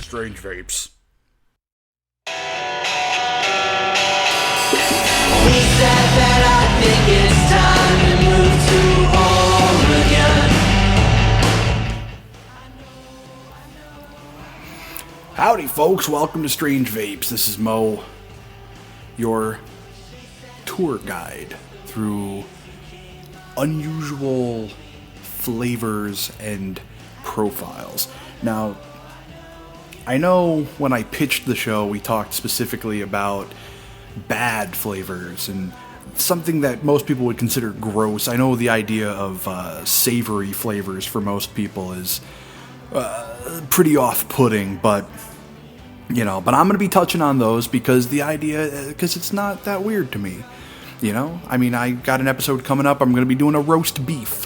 Strange Vapes. He said that I think it's time to move to home again. Howdy folks, welcome to Strange Vapes. This is Mo, your tour guide through unusual flavors and profiles. Now, I know when I pitched the show, we talked specifically about bad flavors and something that most people would consider gross. I know the idea of savory flavors for most people is pretty off-putting, but I'm going to be touching on those because it's not that weird to me. I got an episode coming up. I'm going to be doing a roast beef.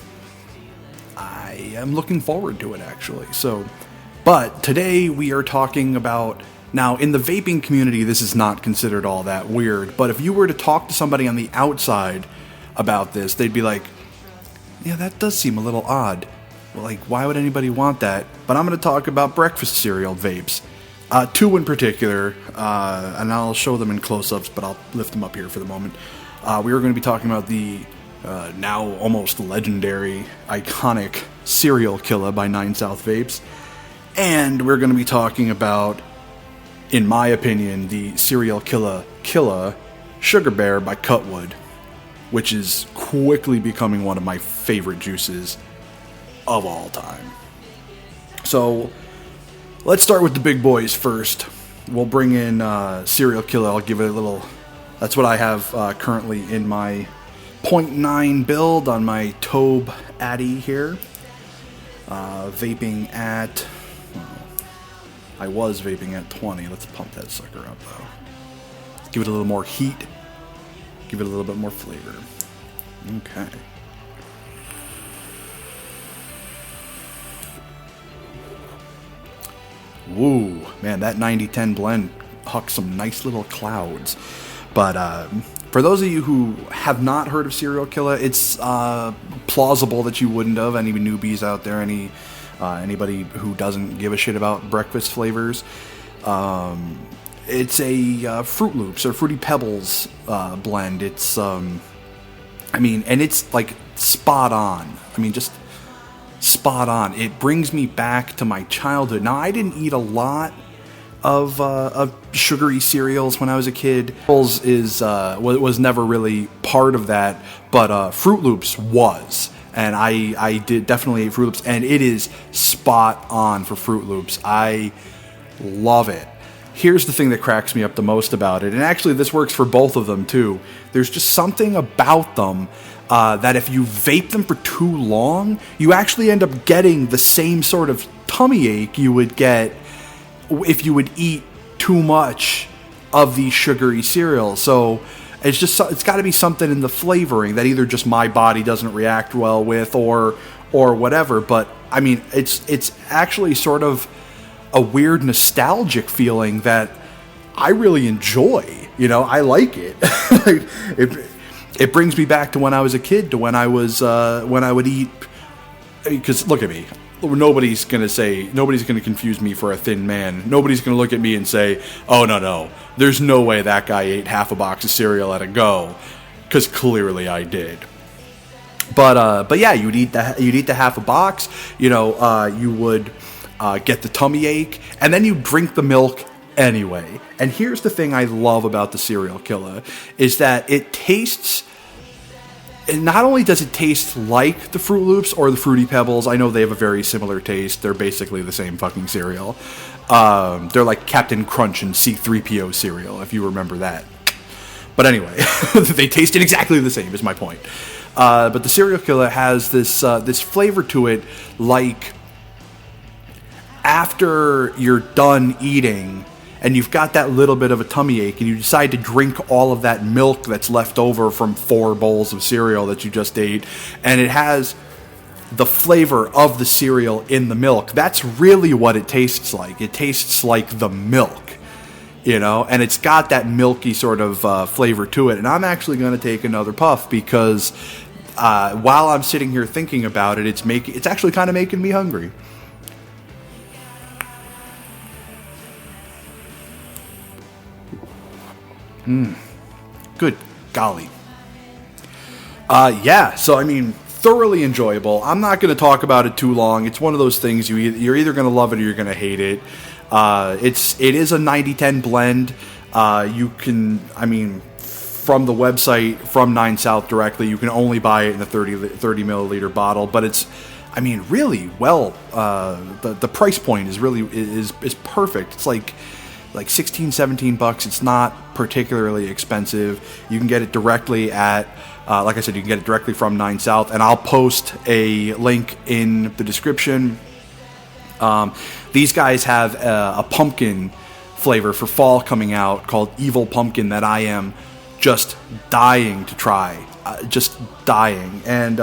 I am looking forward to it, actually. But today we are talking about... Now, in the vaping community, this is not considered all that weird, but if you were to talk to somebody on the outside about this, they'd be like, yeah, that does seem a little odd. Well, why would anybody want that? But I'm going to talk about breakfast cereal vapes. Two in particular, and I'll show them in close-ups, but I'll lift them up here for the moment. We are going to be talking about the now almost legendary, iconic Cereal Killa by 9 South Vapes. And we're going to be talking about, in my opinion, the Cereal Killa Sugar Bear by Cutwood, which is quickly becoming one of my favorite juices of all time. So, let's start with the big boys first. We'll bring in Cereal Killa. I'll give it a little... That's what I have currently in my 0.9 build on my Tobe Addy here. Vaping at... I was vaping at 20. Let's pump that sucker up, though. Let's give it a little more heat. Give it a little bit more flavor. Okay. Woo. Man, that 90-10 blend hucks some nice little clouds. But for those of you who have not heard of Cereal Killa, it's plausible that you wouldn't have. Any newbies out there, anybody who doesn't give a shit about breakfast flavors. It's a Fruit Loops or Fruity Pebbles blend. It's, and it's spot on. just spot on. It brings me back to my childhood. Now, I didn't eat a lot of sugary cereals when I was a kid. Pebbles was never really part of that, but Fruit Loops was. And I did definitely ate Fruit Loops, and it is spot on for Fruit Loops. I love it. Here's the thing that cracks me up the most about it, and actually this works for both of them too. There's just something about them that if you vape them for too long, you actually end up getting the same sort of tummy ache you would get if you would eat too much of these sugary cereals. So it's got to be something in the flavoring that either just my body doesn't react well with or whatever. But it's actually sort of a weird nostalgic feeling that I really enjoy. I like it. It brings me back to when I was a kid, to when I would eat. Because look at me. Nobody's going to confuse me for a thin man. Nobody's going to look at me and say, oh, no, there's no way that guy ate half a box of cereal at a go, because clearly I did. But yeah, you'd eat the half a box, you would get the tummy ache, and then you drink the milk anyway. And here's the thing I love about the Cereal Killa, is that it tastes... And not only does it taste like the Fruit Loops or the Fruity Pebbles, I know they have a very similar taste. They're basically the same fucking cereal. They're like Captain Crunch and C-3PO cereal, if you remember that. But anyway, they tasted exactly the same, is my point. But the Cereal Killa has this flavor to it, like after you're done eating and you've got that little bit of a tummy ache, and you decide to drink all of that milk that's left over from 4 bowls of cereal that you just ate, and it has the flavor of the cereal in the milk. That's really what it tastes like. It tastes like the milk, and it's got that milky sort of flavor to it. And I'm actually going to take another puff because while I'm sitting here thinking about it, it's actually kind of making me hungry. Good golly. Yeah, so I mean, thoroughly enjoyable. I'm not going to talk about it too long. It's one of those things you're either going to love it or you're going to hate it. It is a 90-10 blend. You can, I mean, from the website, from 9 South directly, you can only buy it in the 30 milliliter bottle, but it's, I mean, really well, the price point is really, is perfect. It's like 16, 17 bucks. It's not particularly expensive. You can get it directly at, like I said, you can get it directly from 9 South, and I'll post a link in the description. These guys have a pumpkin flavor for fall coming out called Evil Pumpkin that I am just dying to try. Just dying. And,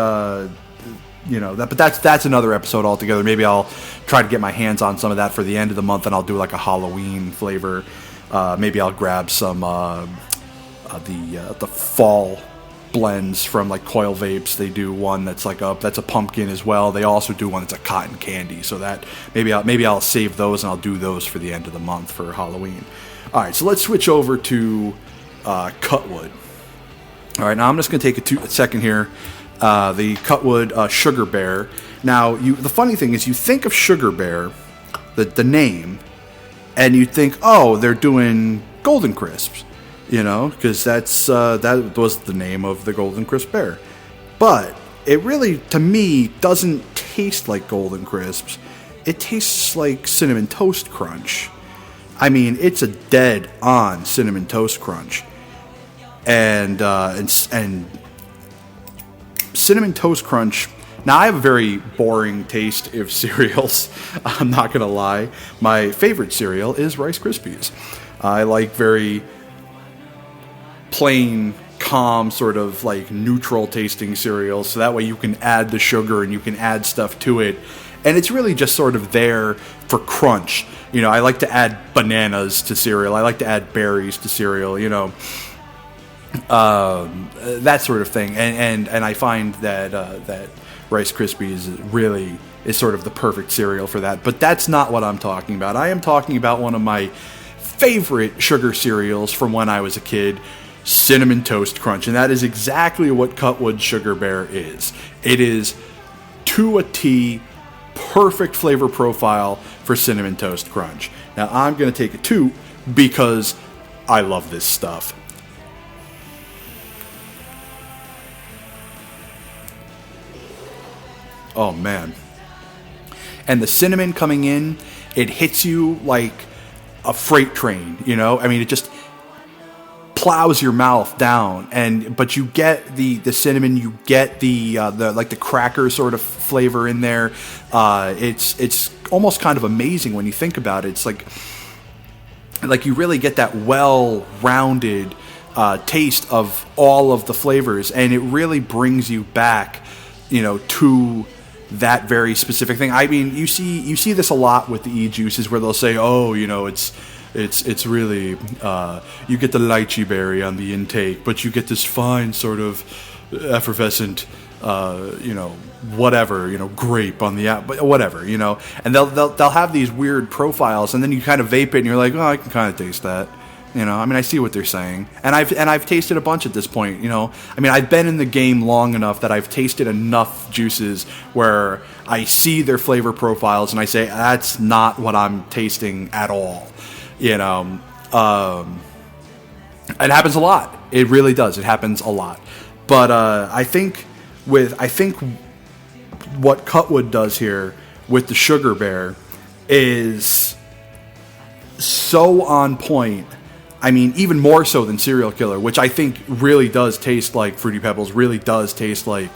you know, but that's another episode altogether. Maybe I'll try to get my hands on some of that for the end of the month, and I'll do like a Halloween flavor. Maybe I'll grab some the fall blends from like Coil Vapes. They do one that's like that's a pumpkin as well. They also do one that's a cotton candy. So that maybe I'll save those and I'll do those for the end of the month for Halloween. All right, so let's switch over to Cutwood. All right, now I'm just going to take a second here. The Cutwood Sugar Bear. Now, the funny thing is, you think of Sugar Bear, the name, and you think, oh, they're doing Golden Crisps, you know, because that was the name of the Golden Crisp Bear. But it really, to me, doesn't taste like Golden Crisps. It tastes like Cinnamon Toast Crunch. I mean, it's a dead-on Cinnamon Toast Crunch. And Cinnamon Toast Crunch. Now, I have a very boring taste of cereals. I'm not going to lie. My favorite cereal is Rice Krispies. I like very plain, calm, sort of like neutral tasting cereals. So that way you can add the sugar and you can add stuff to it. And it's really just sort of there for crunch. You know, I like to add bananas to cereal. I like to add berries to cereal, you know. That sort of thing, and I find that Rice Krispies really is sort of the perfect cereal for that. But that's not what I'm talking about. I am talking about one of my favorite sugar cereals from when I was a kid, Cinnamon Toast Crunch, and that is exactly what Cutwood Sugar Bear is. It is to a T, perfect flavor profile for Cinnamon Toast Crunch. Now I'm going to take a toot because I love this stuff. Oh, man. And the cinnamon coming in, it hits you like a freight train, you know? I mean, it just plows your mouth down, but you get the cinnamon, you get the like the cracker sort of flavor in there. It's almost kind of amazing when you think about it. It's like you really get that well-rounded taste of all of the flavors, and it really brings you back, you know, to that very specific thing. I mean, you see this a lot with the e-juices where they'll say, oh, you know, it's really, you get the lychee berry on the intake, but you get this fine sort of effervescent, you know, whatever, you know, grape on the but whatever, you know, and they'll have these weird profiles, and then you kind of vape it and you're like, oh, I can kind of taste that. You know, I mean, I see what they're saying, and I've tasted a bunch at this point. You know, I mean, I've been in the game long enough that I've tasted enough juices where I see their flavor profiles and I say that's not what I'm tasting at all. You know, it happens a lot. It really does. It happens a lot. But I think what Cutwood does here with the Sugar Bear is so on point. I mean, even more so than Cereal Killa, which I think really does taste like Fruity Pebbles, really does taste like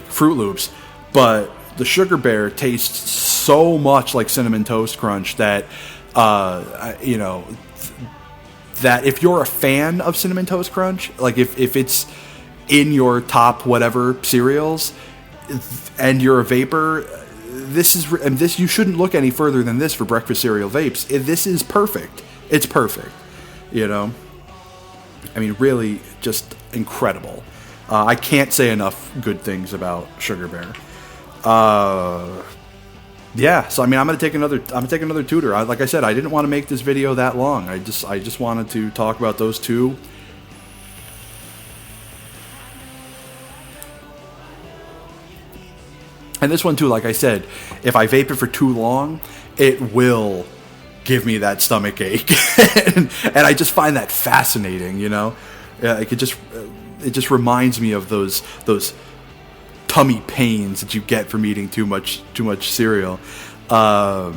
Fruit Loops. But the Sugar Bear tastes so much like Cinnamon Toast Crunch that, you know, that if you're a fan of Cinnamon Toast Crunch, like if it's in your top whatever cereals, and you're a vapor, this you shouldn't look any further than this for breakfast cereal vapes. This is perfect. It's perfect. You know, I mean, really, just incredible. I can't say enough good things about Sugar Bear. yeah, so I mean, I'm gonna take another tutor. Like I said, I didn't want to make this video that long. I just wanted to talk about those two. And this one too, like I said, if I vape it for too long, it will give me that stomach ache, and I just find that fascinating. You know, it just reminds me of those tummy pains that you get from eating too much cereal. The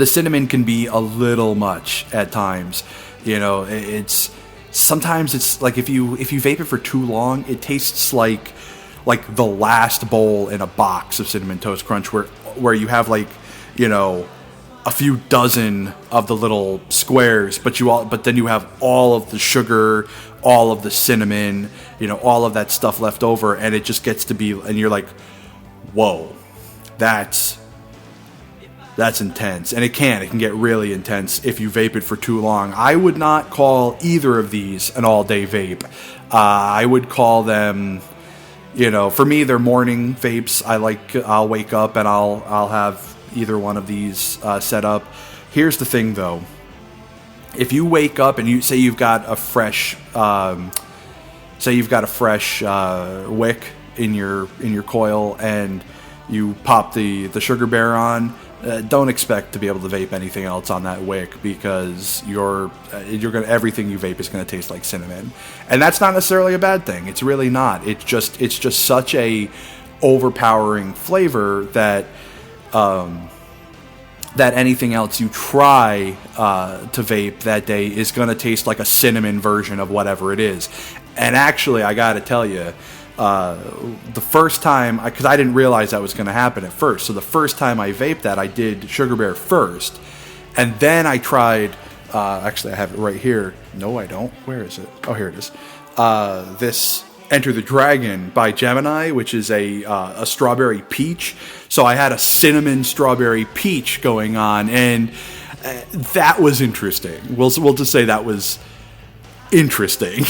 cinnamon can be a little much at times. You know, sometimes it's like if you vape it for too long, it tastes like the last bowl in a box of Cinnamon Toast Crunch, where you have, like, you know, a few dozen of the little squares, but then you have all of the sugar, all of the cinnamon, you know, all of that stuff left over, and it just gets to be, and you're like, whoa, that's intense. And it can get really intense if you vape it for too long. I would not call either of these an all-day vape. I would call them, you know, for me, they're morning vapes. I'll wake up and I'll have either one of these set up. Here's the thing, though. If you wake up and you say you've got a fresh, wick in your coil, and you pop the sugar bear on, don't expect to be able to vape anything else on that wick, because everything you vape is gonna taste like cinnamon, and that's not necessarily a bad thing. It's really not. It's just such a overpowering flavor that anything else you try to vape that day is gonna taste like a cinnamon version of whatever it is. And actually, I gotta tell you, the first time, because I didn't realize that was going to happen at first, so the first time I vaped that, I did Sugar Bear first, and then I tried, actually I have it right here, no I don't, where is it, oh here it is, this Enter the Dragon by Gemini, which is a strawberry peach, so I had a cinnamon strawberry peach going on, and that was interesting. We'll just say that was interesting.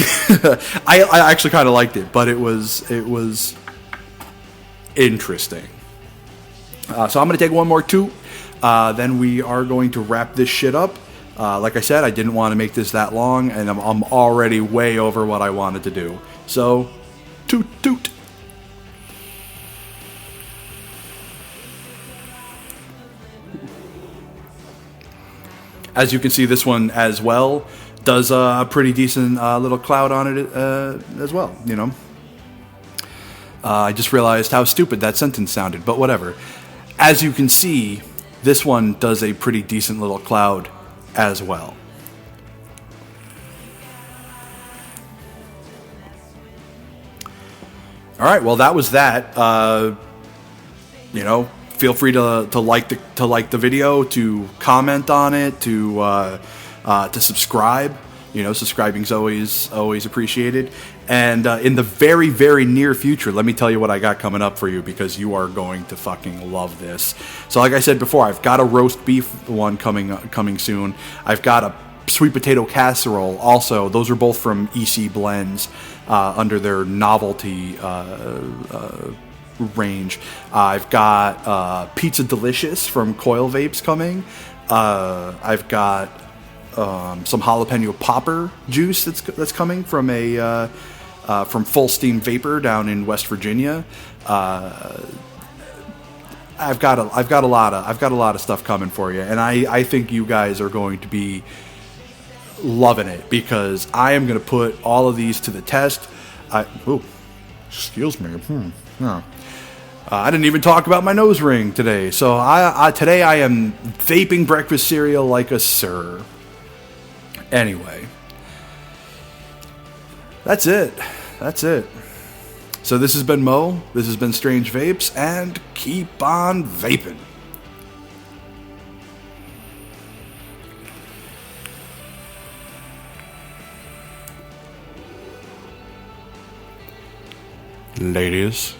I actually kind of liked it, but it was interesting. So I'm going to take one more toot. Then we are going to wrap this shit up. Like I said, I didn't want to make this that long, and I'm already way over what I wanted to do. So, toot toot. As you can see, this one as well does a pretty decent little cloud on it as well, you know. I just realized how stupid that sentence sounded, but whatever. As you can see, this one does a pretty decent little cloud as well. All right, well, that was that. You know, feel free to like the video, to comment on it, to subscribe. You know, subscribing's always appreciated. And in the very, very near future, let me tell you what I got coming up for you, because you are going to fucking love this. So like I said before, I've got a roast beef one coming soon. I've got a sweet potato casserole also. Those are both from EC Blends under their novelty range. I've got Pizza Delicious from Coil Vapes coming. I've got some jalapeno popper juice that's coming from from Full Steam Vapor down in West Virginia. I've got a lot of stuff coming for you, and I think you guys are going to be loving it, because I am going to put all of these to the test. Excuse me. I didn't even talk about my nose ring today. So today I am vaping breakfast cereal like a sir. Anyway, that's it. So this has been Mo. This has been Strange Vapes, and keep on vaping. Ladies